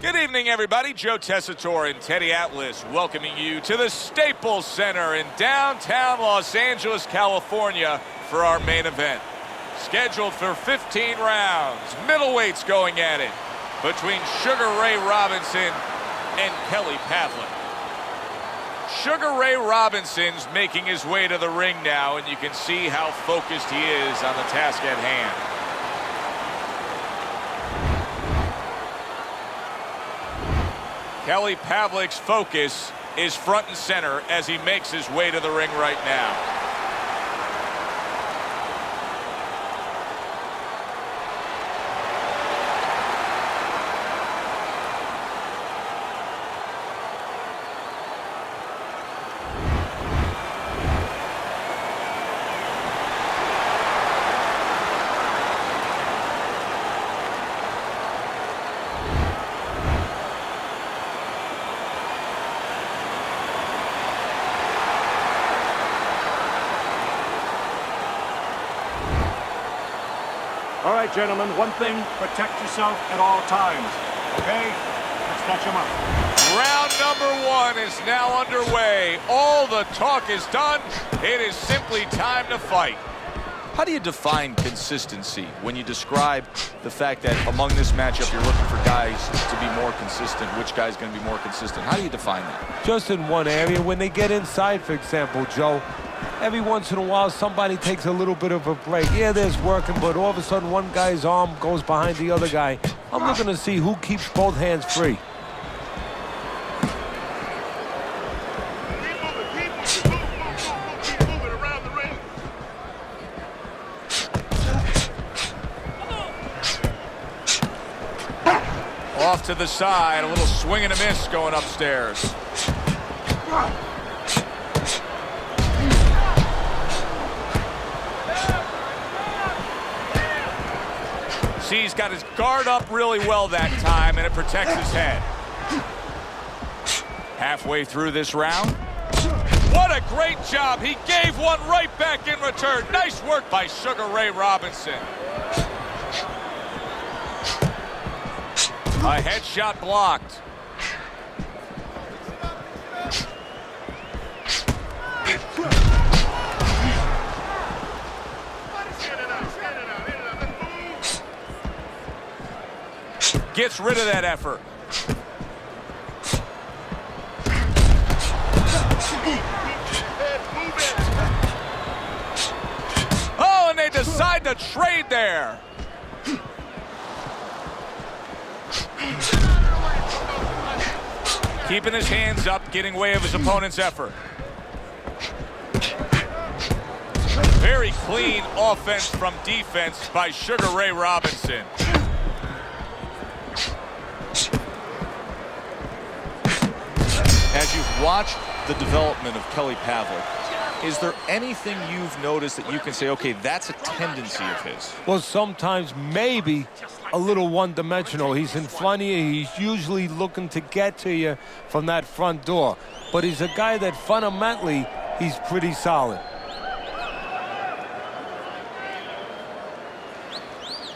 Good evening, everybody. Joe Tessitore and Teddy Atlas welcoming you to the Staples Center in downtown Los Angeles, California for our main event. Scheduled for 15 rounds, middleweights going at it between Sugar Ray Robinson and Kelly Pavlik. Sugar Ray Robinson's making his way to the ring now, and you can see how focused he is on the task at hand. Kelly Pavlik's focus is front and center as he makes his way to the ring right now. All right, gentlemen, one thing, protect yourself at all times, okay? Let's catch him up. Round number one is now underway. All the talk is done. It is simply time to fight. How do you define consistency when you describe the fact that among this matchup you're looking for guys to be more consistent? Which guy's going to be more consistent? How do you define that? Just in one area. When they get inside, for example, Joe, every once in a while somebody takes a little bit of a break. Yeah, there's working, but all of a sudden one guy's arm goes behind the other guy. I'm looking to see who keeps both hands free. Keep moving around the ring. Off to the side, a little swing and a miss going upstairs. See, he's got his guard up really well that time, and it protects his head. Halfway through this round. What a great job. He gave one right back in return. Nice work by Sugar Ray Robinson. A headshot blocked. Gets rid of that effort. Oh, and they decide to trade there. Keeping his hands up, getting way of his opponent's effort. Very clean offense from defense by Sugar Ray Robinson. As you've watched the development of Kelly Pavlik, is there anything you've noticed that you can say, okay, that's a tendency of his? Well, sometimes maybe a little one-dimensional. He's in front of you. He's usually looking to get to you from that front door. But he's a guy that fundamentally, he's pretty solid.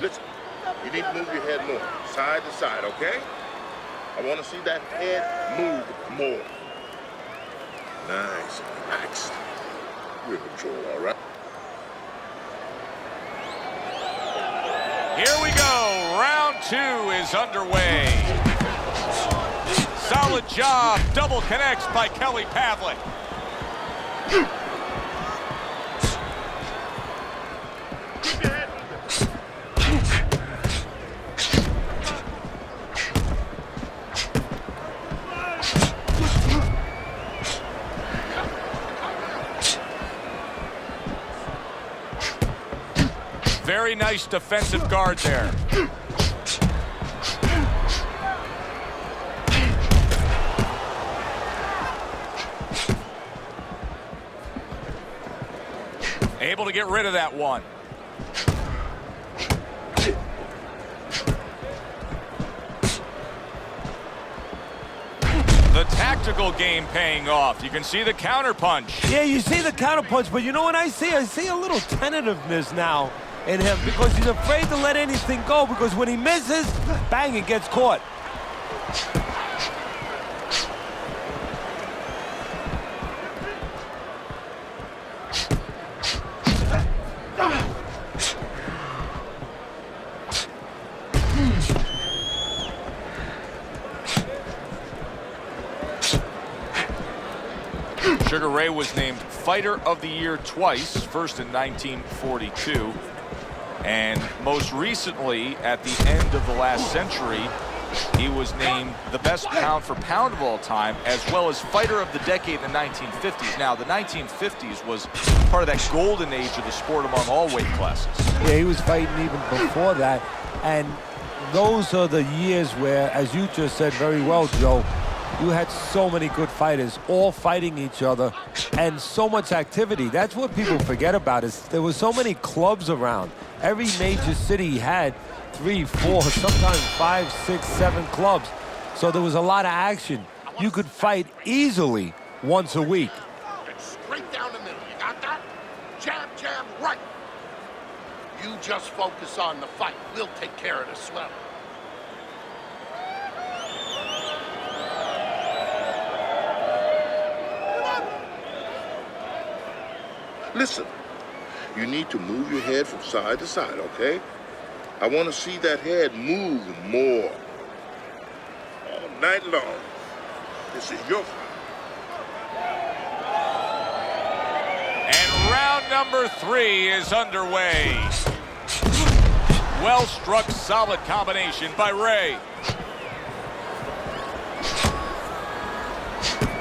Listen, you need to move your head more, side to side, okay? I want to see that head move more. Nice, relaxed. You're in control, all right? Here we go. Round two is underway. Solid job. Double connects by Kelly Pavlik. Keep your head moving. Very nice defensive guard there. Able to get rid of that one. The tactical game paying off. You can see the counter punch. Yeah, you see the counter punch, but you know what I see? I see a little tentativeness now in him because he's afraid to let anything go, because when he misses, bang, it gets caught. Sugar Ray was named Fighter of the Year twice, first in 1942, and most recently, at the end of the last century, he was named the best pound for pound of all time, as well as Fighter of the Decade in the 1950s. Now, the 1950s was part of that golden age of the sport among all weight classes. Yeah, he was fighting even before that, and those are the years where, as you just said very well, Joe, you had so many good fighters all fighting each other and so much activity. That's what people forget about is there were so many clubs around. Every major city had 3, 4, sometimes 5, 6, 7 clubs. So there was a lot of action. You could fight easily once a week. Straight down the middle. You got that? Jab, jab, right. You just focus on the fight. We'll take care of the swelling. Listen, you need to move your head from side to side, okay? I want to see that head move more. All night long. This is your fight. And round number 3 is underway. Well struck, solid combination by Ray.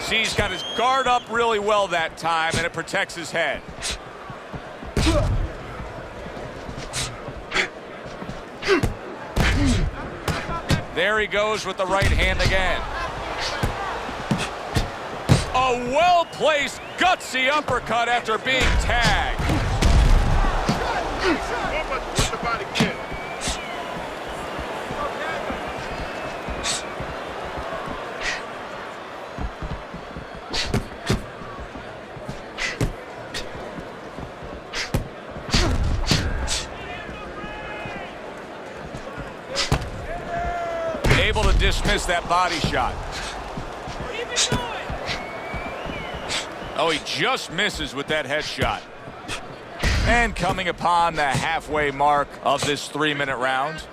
See, he's got his guard up really well that time, and it protects his head. There he goes with the right hand again. A well-placed, gutsy uppercut after being tagged. With the body kick. Able to dismiss that body shot. Oh, he just misses with that headshot. And coming upon the halfway mark of this 3-minute round.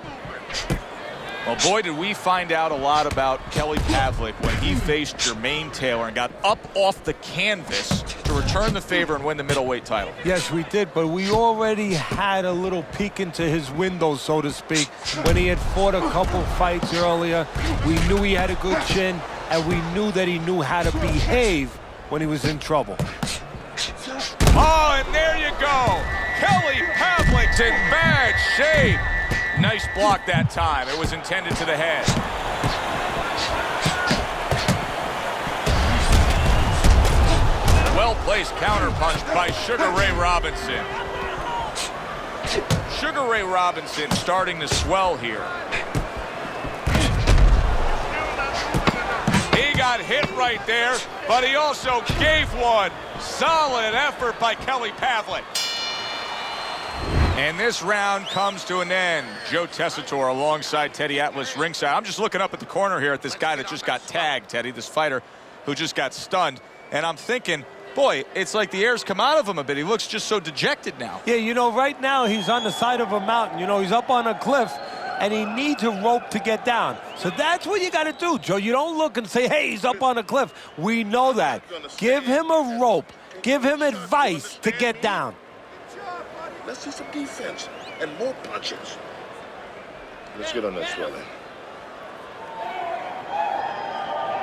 Well, boy, did we find out a lot about Kelly Pavlik when he faced Jermaine Taylor and got up off the canvas to return the favor and win the middleweight title. Yes, we did, but we already had a little peek into his window, so to speak, when he had fought a couple fights earlier. We knew he had a good chin, and we knew that he knew how to behave when he was in trouble. Oh, and there you go. Kelly Pavlik's in bad shape. Nice block that time. It was intended to the head. Well-placed counterpunch by Sugar Ray Robinson. Sugar Ray Robinson starting to swell here. He got hit right there, but he also gave one. Solid effort by Kelly Pavlik. And this round comes to an end. Joe Tessitore alongside Teddy Atlas ringside. I'm just looking up at the corner here at this guy that just got tagged, Teddy, this fighter who just got stunned. And I'm thinking, boy, it's like the air's come out of him a bit. He looks just so dejected now. Yeah, you know, right now he's on the side of a mountain. You know, he's up on a cliff, and he needs a rope to get down. So that's what you got to do, Joe. You don't look and say, hey, he's up on a cliff. We know that. Give him a rope. Give him advice to get down. Let's see some defense and more punches. Let's get on that swelling.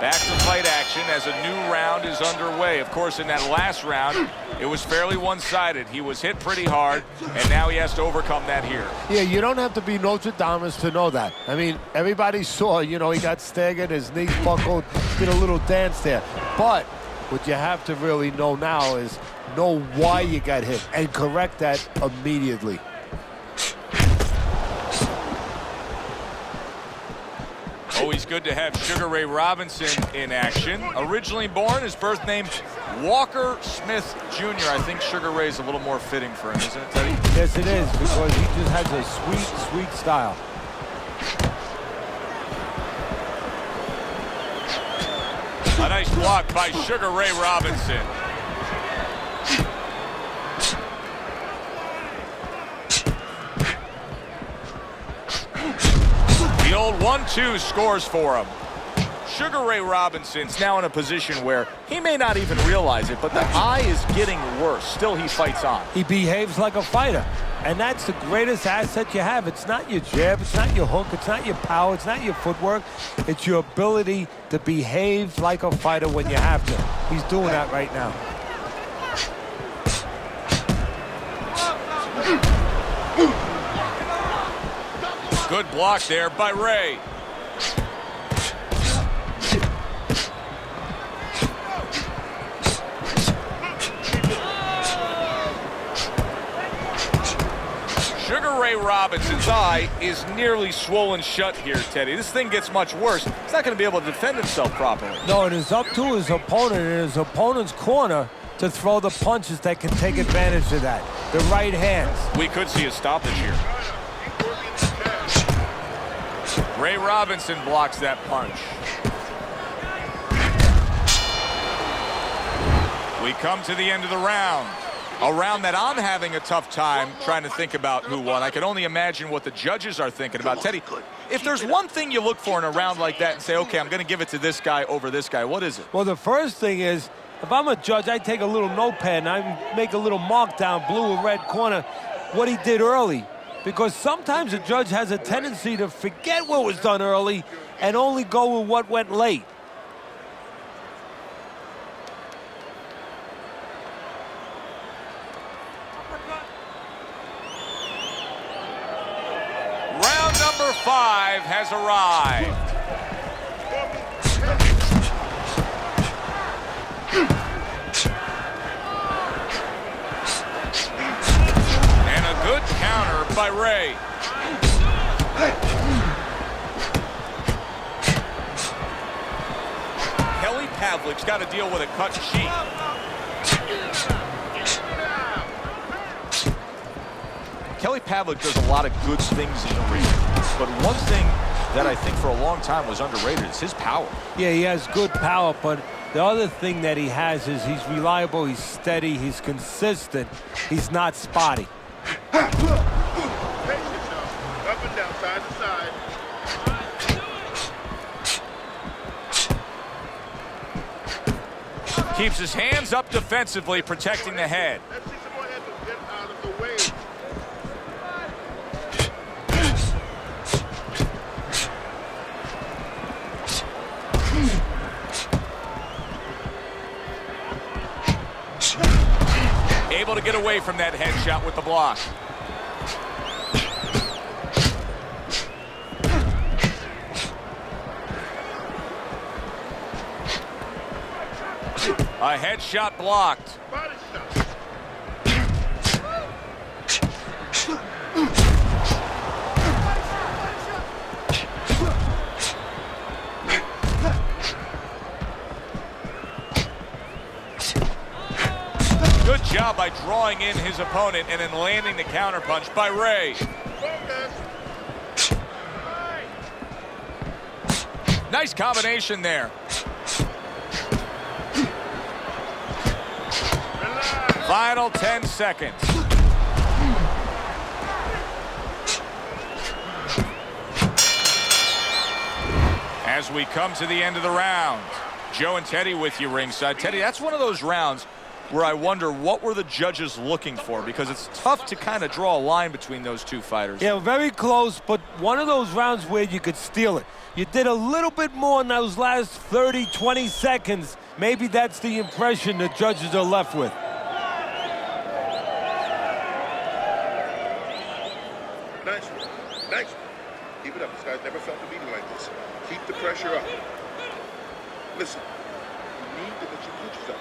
Back to fight action as a new round is underway. Of course, in that last round, it was fairly one-sided. He was hit pretty hard, and now he has to overcome that here. Yeah, you don't have to be Nostradamus to know that. I mean, everybody saw, you know, he got staggered, his knees buckled, did a little dance there. But what you have to really know now is know why you got hit and correct that immediately. Always good to have Sugar Ray Robinson in action. Originally born, his birth name Walker Smith Jr. I think Sugar Ray's a little more fitting for him, isn't it, Teddy? Yes, it is, because he just has a sweet, sweet style. Nice block by Sugar Ray Robinson. The old 1-2 scores for him. Sugar Ray Robinson's now in a position where he may not even realize it, but the eye is getting worse. Still, he fights on. He behaves like a fighter, and that's the greatest asset you have. It's not your jab, it's not your hook, it's not your power, it's not your footwork. It's your ability to behave like a fighter when you have to. He's doing that right now. Good block there by Ray. Sugar Ray Robinson's eye is nearly swollen shut here, Teddy. This thing gets much worse. He's not going to be able to defend himself properly. No, it is up to his opponent in his opponent's corner to throw the punches that can take advantage of that. The right hands. We could see a stoppage here. Ray Robinson blocks that punch. We come to the end of the round. A round that I'm having a tough time trying to think about who won. I can only imagine what the judges are thinking about. Teddy, if there's one thing you look for in a round like that and say, okay, I'm going to give it to this guy over this guy, what is it? Well, the first thing is, if I'm a judge, I take a little notepad and I make a little mark down, blue or red corner, what he did early. Because sometimes a judge has a tendency to forget what was done early and only go with what went late. Round number 5 has arrived. And a good counter by Ray. Pavlik's got to deal with a cut sheet. Kelly Pavlik does a lot of good things in the ring, but one thing that I think for a long time was underrated is his power. Yeah, he has good power, but the other thing that he has is he's reliable, he's steady, he's consistent, he's not spotty. Up and down, side to side. Keeps his hands up defensively, protecting the head. Let's see some more head to get out of the way. Able to get away from that headshot with the block. A headshot blocked. Body shot. Good job by drawing in his opponent and then landing the counterpunch by Ray. Nice combination there. Final 10 seconds. As we come to the end of the round, Joe and Teddy with you ringside. Teddy, that's one of those rounds where I wonder what were the judges looking for, because it's tough to kind of draw a line between those two fighters. Yeah, very close, but one of those rounds where you could steal it. You did a little bit more in those last 30, 20 seconds. Maybe that's the impression the judges are left with. Nice one. Nice one. Keep it up. This guy's never felt a beating like this. Keep the pressure up. Listen, you need to get your punches up.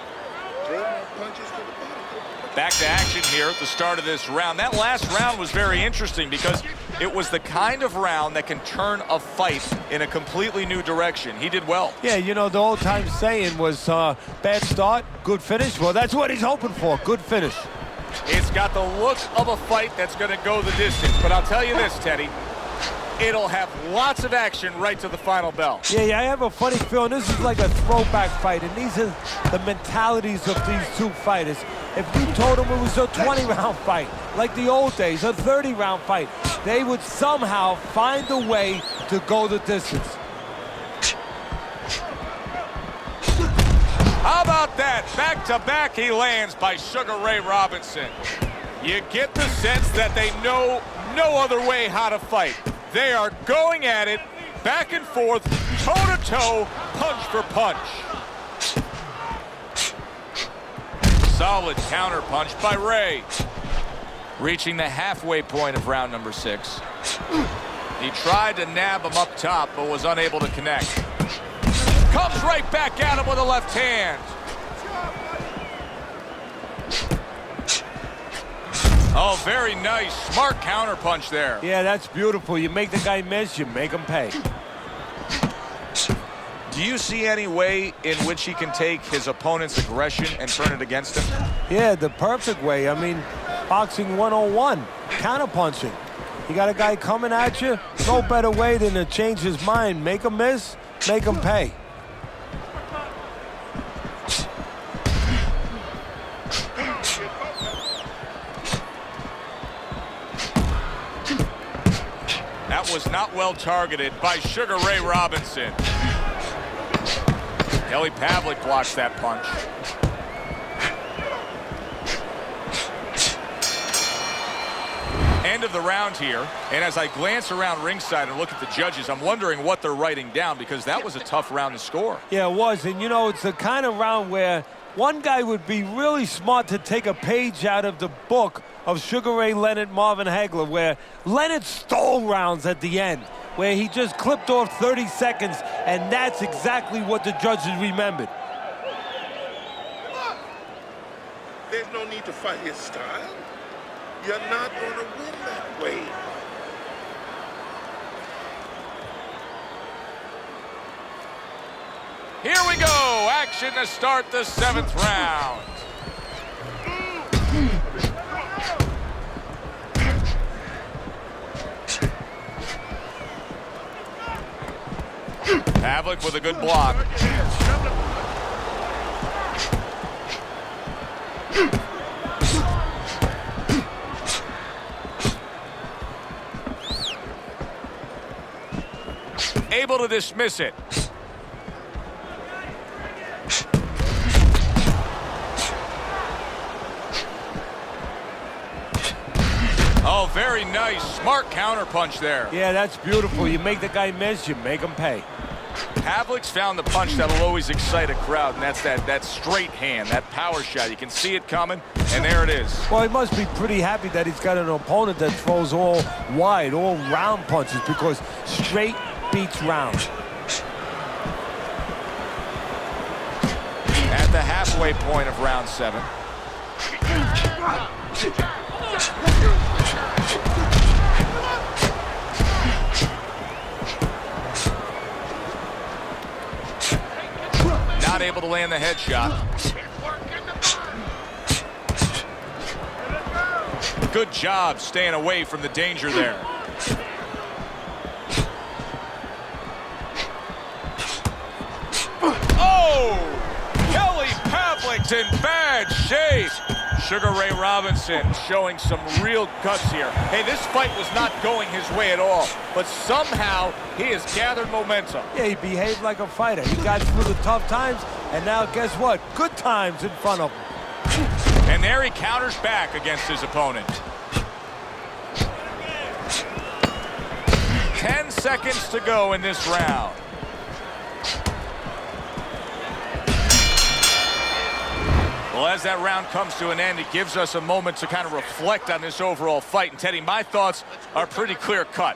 Throw more punches to the body. Back to action here at the start of this round. That last round was very interesting because it was the kind of round that can turn a fight in a completely new direction. He did well. Yeah, you know, the old-time saying was bad start, good finish. Well, that's what he's hoping for, good finish. It's got the look of a fight that's going to go the distance. But I'll tell you this, Teddy. it'll have lots of action right to the final bell. Yeah, I have a funny feeling this is like a throwback fight, and these are the mentalities of these two fighters. If you told them it was a 20-round fight, like the old days, a 30-round fight, they would somehow find a way to go the distance. How about that? Back-to-back he lands by Sugar Ray Robinson. You get the sense that they know no other way how to fight. They are going at it, back and forth, toe-to-toe, punch for punch. Solid counter punch by Ray. Reaching the halfway point of round number 6. He tried to nab him up top, but was unable to connect. Comes right back at him with a left hand. Oh, very nice. Smart counter punch there. Yeah, that's beautiful. You make the guy miss, you make him pay. Do you see any way in which he can take his opponent's aggression and turn it against him? Yeah, the perfect way. I mean, boxing 101, counter punching. You got a guy coming at you, no better way than to change his mind. Make him miss, make him pay. That was not well targeted by Sugar Ray Robinson. Kelly Pavlik blocks that punch. End of the round here, and as I glance around ringside and look at the judges, I'm wondering what they're writing down, because that was a tough round to score. Yeah, it was, and you know, it's the kind of round where one guy would be really smart to take a page out of the book of Sugar Ray Leonard, Marvin Hagler, where Leonard stole rounds at the end, where he just clipped off 30 seconds, and that's exactly what the judges remembered. There's no need to fight his style. You're not going to win that way. Here we go. Action to start the 7th round. Pavlik with a good block. Able to dismiss it. Oh, very nice. Smart counter punch there. Yeah, that's beautiful. You make the guy miss, you make him pay. Pavlik's found the punch that'll always excite a crowd, and that's that straight hand, that power shot. You can see it coming, and there it is. Well, he must be pretty happy that he's got an opponent that throws all wide, all round punches, because straight beats round. At the halfway point of round 7. Not able to land the headshot. Good job staying away from the danger there. Oh! Kelly Pavlik's in bad shape. Sugar Ray Robinson showing some real guts here. Hey, this fight was not going his way at all, but somehow he has gathered momentum. Yeah, he behaved like a fighter. He got through the tough times, and now guess what? Good times in front of him. And there he counters back against his opponent. 10 seconds to go in this round. Well, as that round comes to an end, it gives us a moment to kind of reflect on this overall fight. And Teddy, my thoughts are pretty clear cut.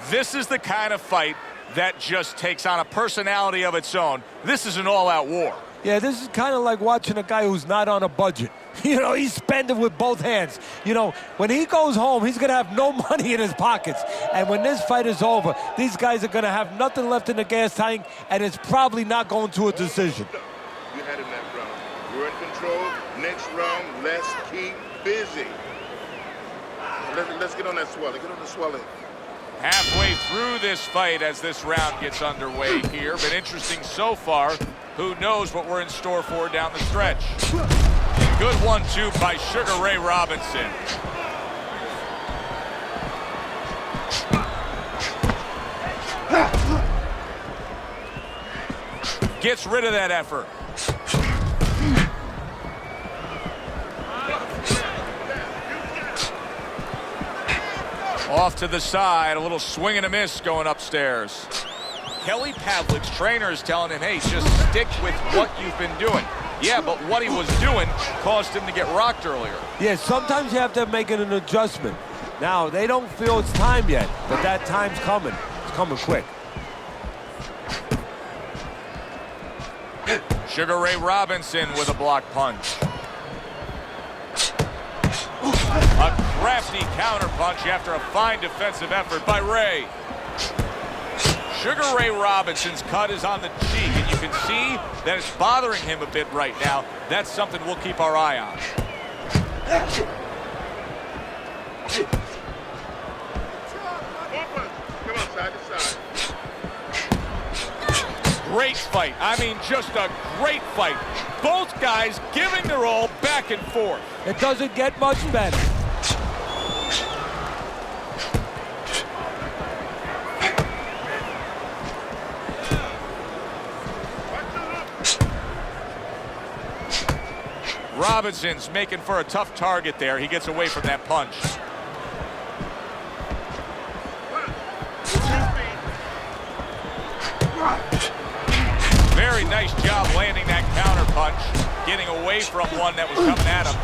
This is the kind of fight that just takes on a personality of its own. This is an all-out war. Yeah, this is kind of like watching a guy who's not on a budget. You know, he's spending with both hands. You know, when he goes home, he's going to have no money in his pockets. And when this fight is over, these guys are going to have nothing left in the gas tank, and it's probably not going to a decision. You had him that round. You're in control. Next round, let's keep busy. Let's get on that swelling. Get on the swelling. Halfway through this fight as this round gets underway here. Been interesting so far. Who knows what we're in store for down the stretch. Good 1-2 by Sugar Ray Robinson. Gets rid of that effort. Off to the side, a little swing and a miss going upstairs. Kelly Pavlik's trainer is telling him, hey, just stick with what you've been doing. Yeah, but what he was doing caused him to get rocked earlier. Yeah, sometimes you have to make an adjustment. Now, they don't feel it's time yet, but that time's coming. It's coming quick. Sugar Ray Robinson with a block punch. A crafty counter punch after a fine defensive effort by Ray. Sugar Ray Robinson's cut is on the cheek, and you can see that it's bothering him a bit right now. That's something we'll keep our eye on. Come on, side to side. Great fight. I mean, just a great fight. Both guys giving their all back and forth. It doesn't get much better. Robinson's making for a tough target there. He gets away from that punch. Very nice job landing that counter punch, getting away from one that was coming at him.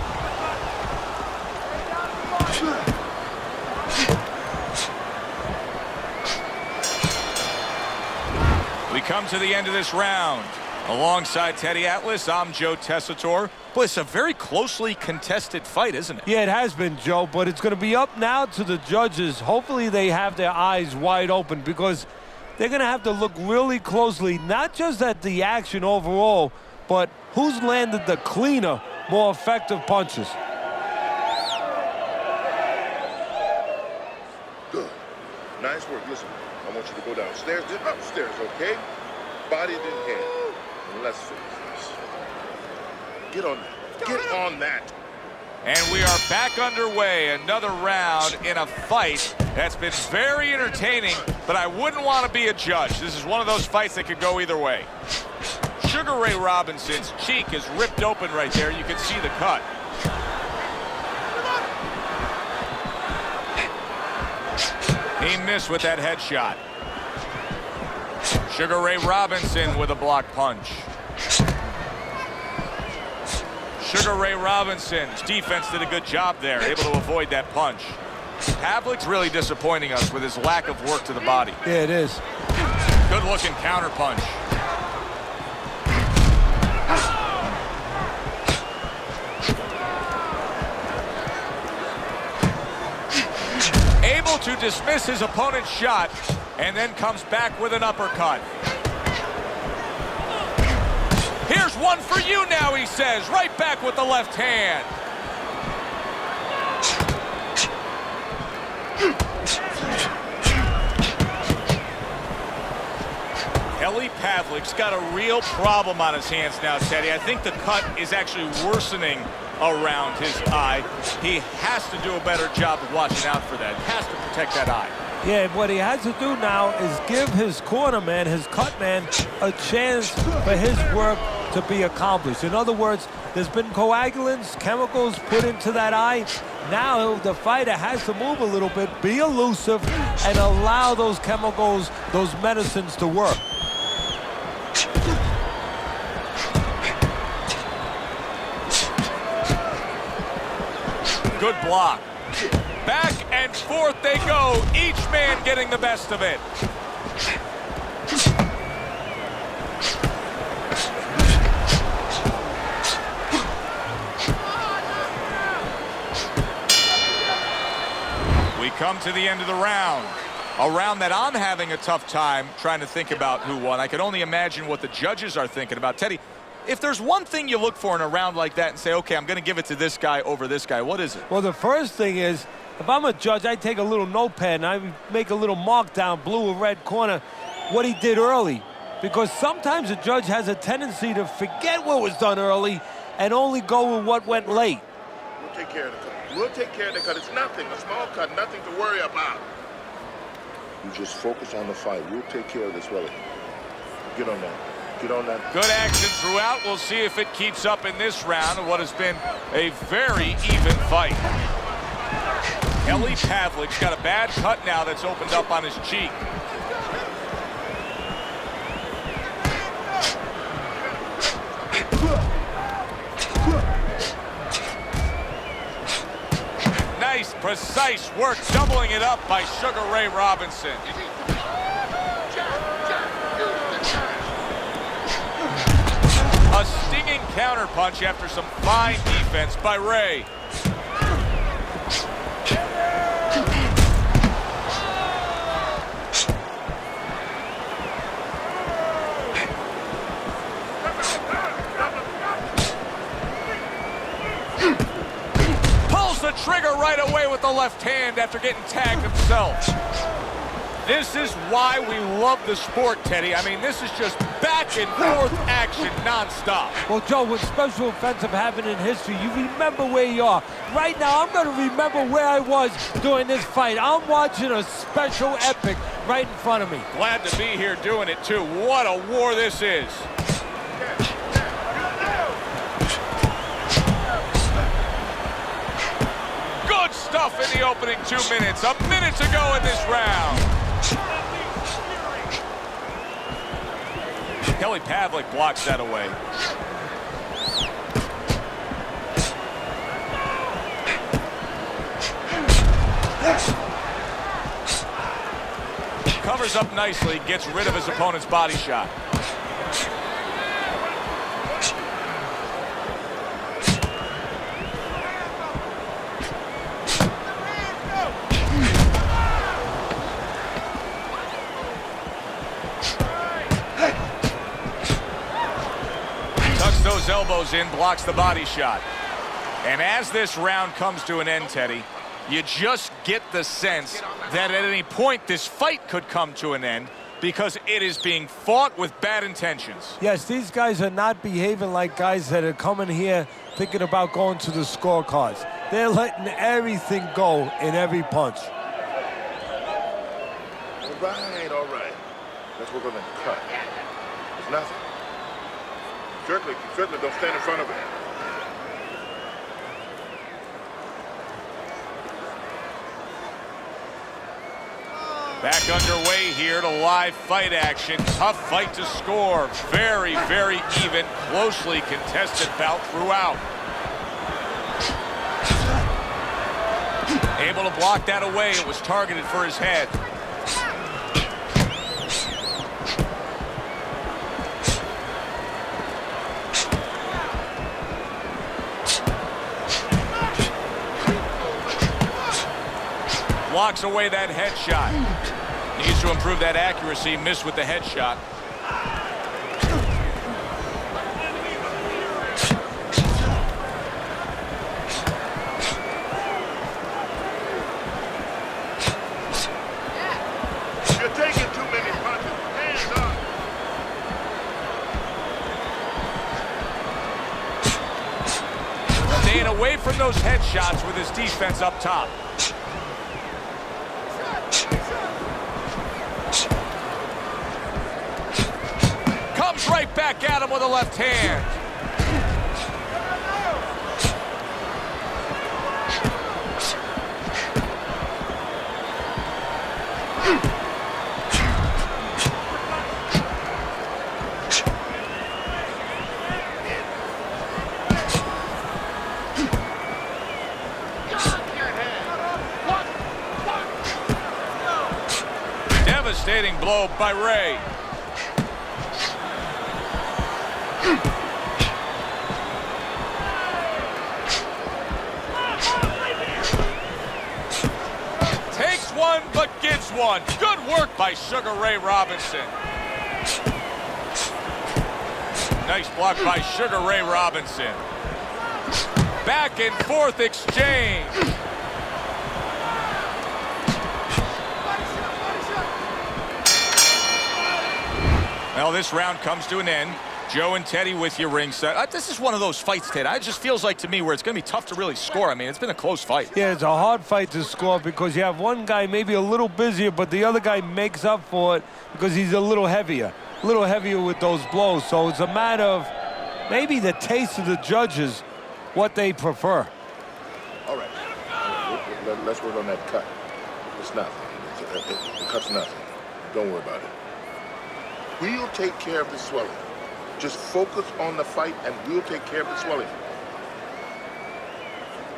We come to the end of this round. Alongside Teddy Atlas, I'm Joe Tessitore. Boy, it's a very closely contested fight, isn't it? Yeah, it has been, Joe, but it's going to be up now to the judges. Hopefully they have their eyes wide open because they're going to have to look really closely, not just at the action overall, but who's landed the cleaner, more effective punches. Good. Nice work. Listen, I want you to go downstairs, then upstairs, okay? Body then head. Let's finish this. Get on that. Get on that. And we are back underway. Another round in a fight that's been very entertaining, but I wouldn't want to be a judge. This is one of those fights that could go either way. Sugar Ray Robinson's cheek is ripped open right there. You can see the cut. He missed with that headshot. Sugar Ray Robinson with a block punch. Sugar Ray Robinson's defense did a good job there, able to avoid that punch. Pavlik's really disappointing us with his lack of work to the body. Yeah, it is. Good looking counter punch. Able to dismiss his opponent's shot and then comes back with an uppercut. Here's one for you now, he says, right back with the left hand. Kelly Pavlik's got a real problem on his hands now, Teddy. I think the cut is actually worsening around his eye. He has to do a better job of watching out for that. He has to protect that eye. Yeah, what he has to do now is give his corner man, his cut man, a chance for his work to be accomplished. In other words, there's been coagulants, chemicals put into that eye. Now the fighter has to move a little bit, be elusive, and allow those chemicals, those medicines to work. Good block. Back and forth they go, each man getting the best of it. We come to the end of the round. A round that I'm having a tough time trying to think about who won. I can only imagine what the judges are thinking about. Teddy, if there's one thing you look for in a round like that and say, okay, I'm going to give it to this guy over this guy, what is it? Well, the first thing is If I'm a judge, I take a little notepad and I make a little mark down, blue or red corner, what he did early. Because sometimes a judge has a tendency to forget what was done early and only go with what went late. We'll take care of the cut. We'll take care of the cut. It's nothing, a small cut, nothing to worry about. You just focus on the fight. We'll take care of this, brother. Get on that. Get on that. Good action throughout. We'll see if it keeps up in this round of what has been a very even fight. Kelly Pavlik's got a bad cut now that's opened up on his cheek. Nice, precise work, doubling it up by Sugar Ray Robinson. A stinging counterpunch after some fine defense by Ray. Pulls the trigger right away with the left hand after getting tagged himself. This is why we love the sport, Teddy. I mean, this is just back and forth action nonstop. Well, Joe, with special events have happened in history, you remember where you are. Right now, I'm going to remember where I was during this fight. I'm watching a special epic right in front of me. Glad to be here doing it, too. What a war this is. Good stuff in the opening 2 minutes. A minute to go in this round. Kelly Pavlik blocks that away. Covers up nicely, gets rid of his opponent's body shot. Those elbows in, blocks the body shot. And as this round comes to an end, Teddy, you just get the sense that at any point this fight could come to an end because it is being fought with bad intentions. Yes, these guys are not behaving like guys that are coming here thinking about going to the scorecards. They're letting everything go in every punch. All right. Let's work on the cut. It's nothing. Certainly don't stand in front of it. Back underway here to live fight action. Tough fight to score. Very, very even, closely contested bout throughout. Able to block that away. It was targeted for his head. Blocks away that headshot. Needs to improve that accuracy. Missed with the headshot. You're taking too many punches. Hands up. Staying away from those headshots with his defense up top. Right back at him with a left hand. Devastating blow by Ray. Takes one, but gives one. Good work by Sugar Ray Robinson. Nice block by Sugar Ray Robinson. Back and forth exchange. Well, this round comes to an end. Joe and Teddy with you ringside. This is one of those fights, Ted. It just feels like to me where it's going to be tough to really score. I mean, it's been a close fight. Yeah, it's a hard fight to score because you have one guy maybe a little busier, but the other guy makes up for it because he's a little heavier with those blows. So it's a matter of maybe the taste of the judges, what they prefer. All right. Let's work on that cut. It's nothing. The cut's nothing. Don't worry about it. We'll take care of the swelling. Just focus on the fight, and we'll take care of the swelling.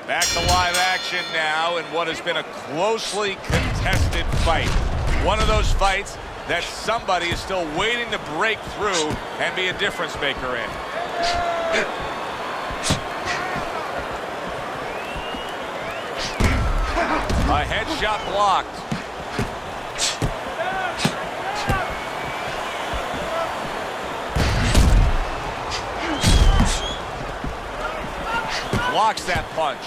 Back to live action now in what has been a closely contested fight. One of those fights that somebody is still waiting to break through and be a difference maker in. A headshot blocked. Blocks that punch.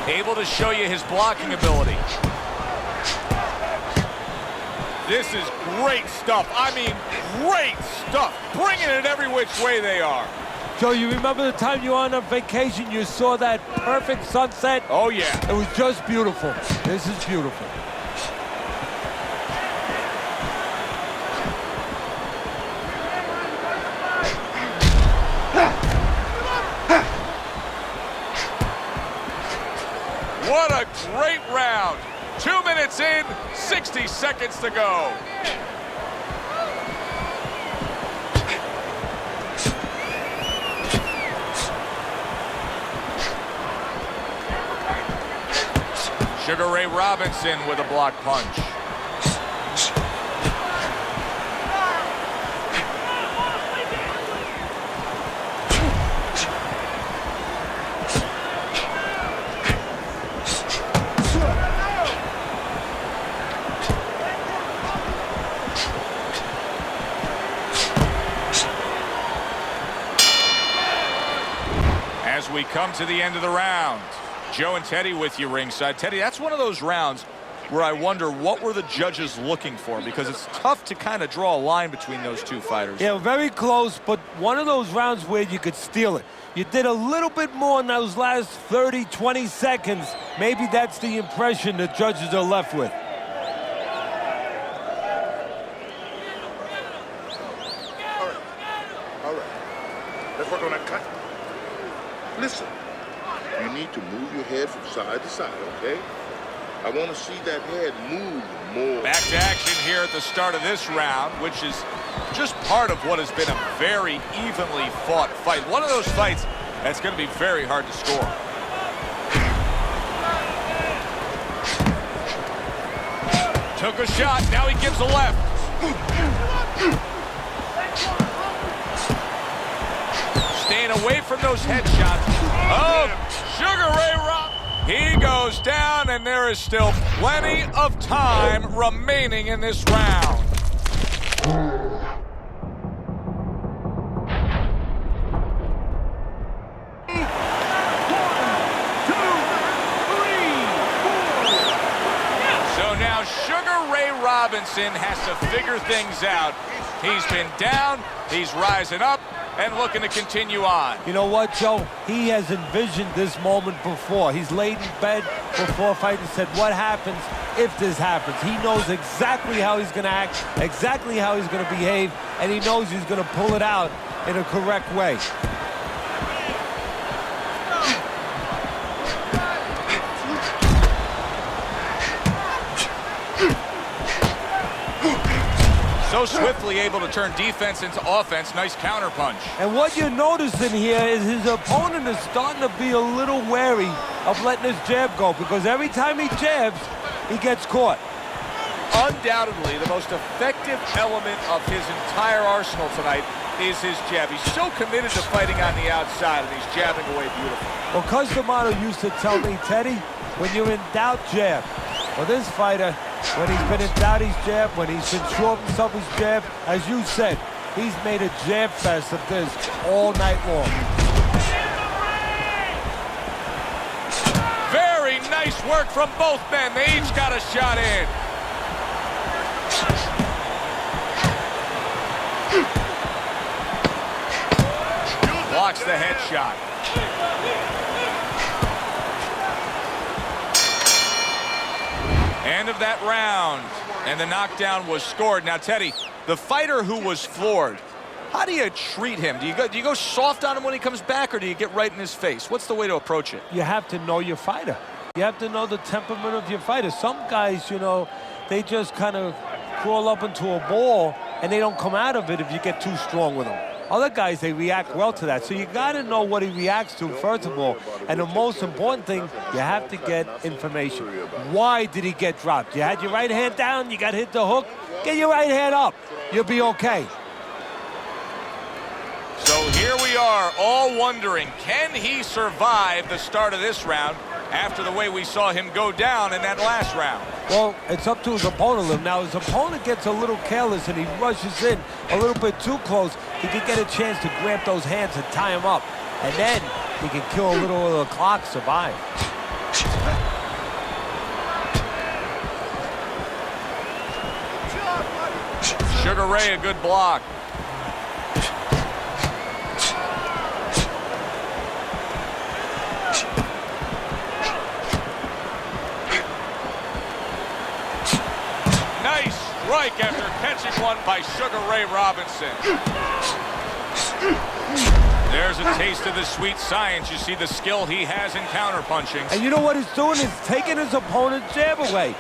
Able to show you his blocking ability. This is great stuff. I mean, great stuff. Bringing it every which way they are. Joe, you remember the time you were on vacation, you saw that perfect sunset? Oh, yeah. It was just beautiful. This is beautiful. What a great round. 2 minutes in, 60 seconds to go. Sugar Ray Robinson with a block punch. As we come to the end of the round, Joe and Teddy with you ringside. Teddy, that's one of those rounds where I wonder what were the judges looking for, because it's tough to kind of draw a line between those two fighters. Yeah, very close, but one of those rounds where you could steal it. You did a little bit more in those last 30, 20 seconds. Maybe that's the impression the judges are left with. All right. Let's work on that cut. Listen, you need to move your head from side to side, okay? I want to see that head move more. Back to action here at the start of this round, which is just part of what has been a very evenly fought fight. One of those fights that's going to be very hard to score. Took a shot, now he gives a left. Staying away from those headshots. Oh, Sugar Ray Rob. He goes down, and there is still plenty of time remaining in this round. So now Sugar Ray Robinson has to figure things out. He's been down, he's rising up, and looking to continue on. You know what, Joe? He has envisioned this moment before. He's laid in bed before fighting and said, what happens if this happens? He knows exactly how he's going to act, exactly how he's going to behave, and he knows he's going to pull it out in a correct way. So swiftly able to turn defense into offense. Nice counter punch. And what you're noticing here is his opponent is starting to be a little wary of letting his jab go, because every time he jabs, he gets caught. Undoubtedly, the most effective element of his entire arsenal tonight is his jab. He's so committed to fighting on the outside, and he's jabbing away beautifully. Well, Cus D'Amato used to tell me, Teddy, when you're in doubt, jab. Well, this fighter, when he's been in doubt his jab, when he's been sure of himself his jab, as you said, he's made a jab fest of this all night long. Very nice work from both men. They each got a shot in. Blocks the headshot. End of that round, and the knockdown was scored. Now, Teddy, the fighter who was floored, how do you treat him? Do you go soft on him when he comes back, or do you get right in his face? What's the way to approach it? You have to know your fighter. You have to know the temperament of your fighter. Some guys, you know, they just kind of crawl up into a ball, and they don't come out of it if you get too strong with them. Other guys, they react well to that. So you got to know what he reacts to, first of all. And the most important thing, you have to get information. Why did he get dropped? You had your right hand down, you got hit the hook, get your right hand up. You'll be okay. So here we are, all wondering, can he survive the start of this round after the way we saw him go down in that last round? Well, it's up to his opponent. Now, his opponent gets a little careless and he rushes in a little bit too close. He can get a chance to grab those hands and tie him up. And then he can kill a little of the clock, survive. Sugar Ray, a good block. Nice strike after catching one by Sugar Ray Robinson. There's a taste of the sweet science. You see the skill he has in counterpunching. And you know what he's doing? He's taking his opponent's jab away.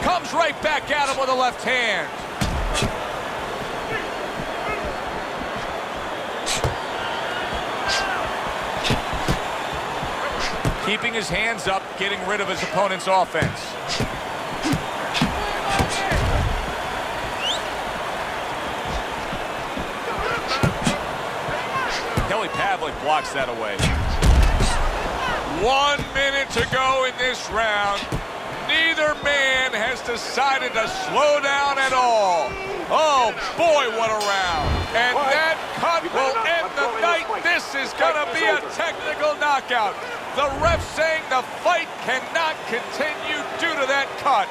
Comes right back at him with a left hand. Keeping his hands up, getting rid of his opponent's offense. Pavlik blocks that away. 1 minute to go in this round. Neither man has decided to slow down at all. Oh, boy, what a round. And that cut will end the night. This is going to be a technical knockout. The ref saying the fight cannot continue due to that cut.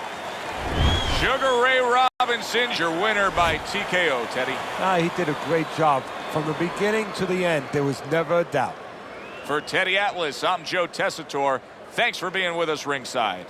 Sugar Ray Robinson's your winner by TKO, Teddy. He did a great job. From the beginning to the end, there was never a doubt. For Teddy Atlas, I'm Joe Tessitore. Thanks for being with us ringside.